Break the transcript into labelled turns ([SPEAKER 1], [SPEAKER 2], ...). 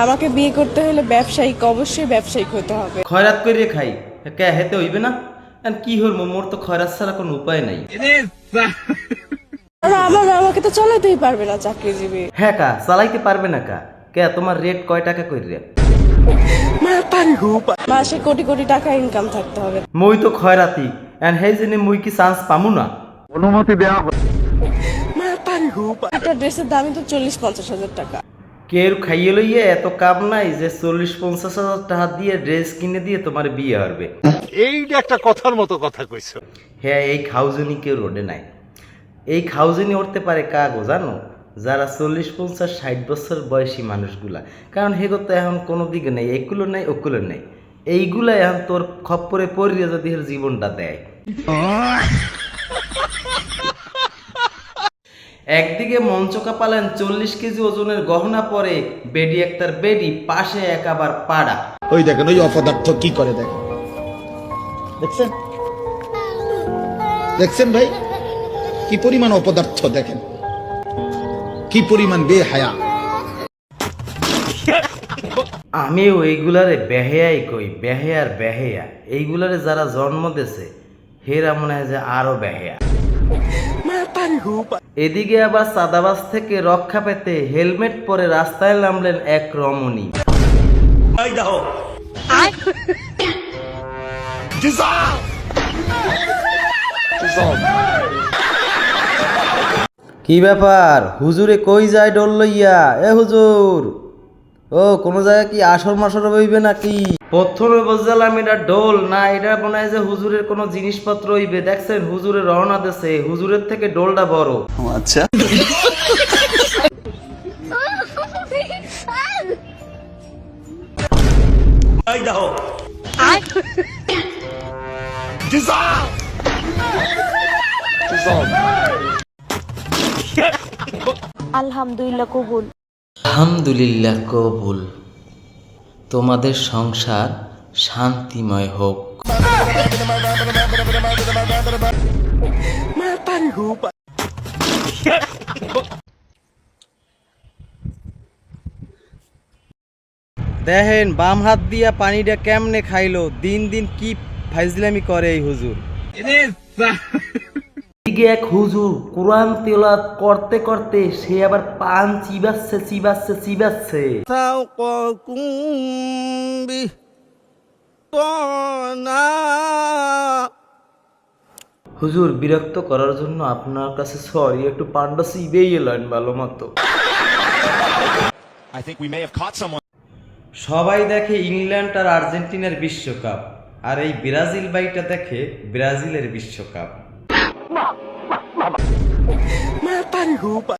[SPEAKER 1] আমাকে বিয়ে করতে হলে ব্যবসায়িক, অবশ্যই ব্যবসায়িক হতে হবে।
[SPEAKER 2] খয়রাত করে খাই কে হেতে হইবে না? আর কি হইব, মোর তো খয়রাত ছাড়া কোনো উপায় নাই।
[SPEAKER 1] আর আমাকে তো চালাতেই পারবে না চাকরিজীবী।
[SPEAKER 2] হ্যাঁ কা চালাইতে পারবে না কা? কে তোমার রেট কয় টাকা কইরে?
[SPEAKER 1] মাসে কোটি কোটি টাকা ইনকাম থাকতে হবে।
[SPEAKER 2] মই তো খয়রাতি এন্ড হেই জেনে মুই কি চান্স পামু না?
[SPEAKER 3] অনুমতি দেওয়া
[SPEAKER 1] একটা ড্রেসের দামই তো 40-50 হাজার টাকা।
[SPEAKER 2] কেউ খাইয়ে লইয়ে এত কাম নাই যে 40-50 হাজার টাকা দিয়ে ড্রেস কিনে দিয়ে তোমার বিয়ে হবে।
[SPEAKER 3] এইটা একটা কথার মতো কথা কইছো।
[SPEAKER 2] হ্যাঁ, এই খাউজনি কেউ রোডে নাই। এই খাউজনি উঠতে পারে কাগো জানো? যারা 40-50-60 বছর বয়সী মানুষগুলা, কারণ হেগো তো এখন কোনো দিকে নেই, এগুলো নেই ওগুলো নেই, এইগুলা এখন তোর খপ্পরে পড়িয়ে যদি এর জীবনটা দেয়। একদিকে মঞ্চকা পালেন 40 কেজি ওজনের গহনা পরে বেডি একটার বেডি, পাশে এক আবার পাড়া।
[SPEAKER 4] ওই দেখেন ওই অপদার্থ কি করে দেখেন, দেখছেন দেখছেন ভাই কি পরিমাণ অপদার্থ, দেখেন কি পরিমাণ বেহায়া।
[SPEAKER 2] আমিও এইগুলারে বেহেয়াই কই, বেহেয়ার বেহেয়া। এইগুলারে যারা জন্ম দেছে হেরা মনে হয় যে আরো বেহেয়া। এদিকে আবার চাঁদাবাজ থেকে রক্ষা পেতে হেলমেট পরে রাস্তায় নামলেন এক রমণী। কি ব্যাপার, হুজুরে কই যায় ডোল লইয়া? এ হুজুর, ও কোনো জায়গায় কি আসর মাসর হইবে নাকি? প্রথমে বুঝলাম এটা ডোল না, এটা মনে হয় যে হুজুরের কোনো জিনিসপত্র হইবে। দেখছেন হুজুরে রওনা দেছে, হুজুরের থেকে ডোলটা বড়।
[SPEAKER 4] আচ্ছা
[SPEAKER 5] আলহামদুলিল্লাহ কবুল।
[SPEAKER 2] আলহামদুলিল্লাহ কবুল। তোমাদের সংসার শান্তিময় হোক। দেখেন বাম হাত দিয়া পানিটা কেমনে খাইলো, দিন দিন কি ফাইজলামি করে এই হুজুর। এদিকে এক হুজুর কোরআন তেলাওয়াত করতে করতে সে আবার পান চিবাচ্ছে চিবাচ্ছে চিবাচ্ছে। হুজুর বিরক্ত করার জন্য আপনার কাছে সরি, একটু পান্ডা চিবেই এলেন ভালো মতো। সবাই দেখে ইংল্যান্ড আর আর্জেন্টিনার বিশ্বকাপ, আর এই ব্রাজিল বাইটা দেখে ব্রাজিলের বিশ্বকাপ।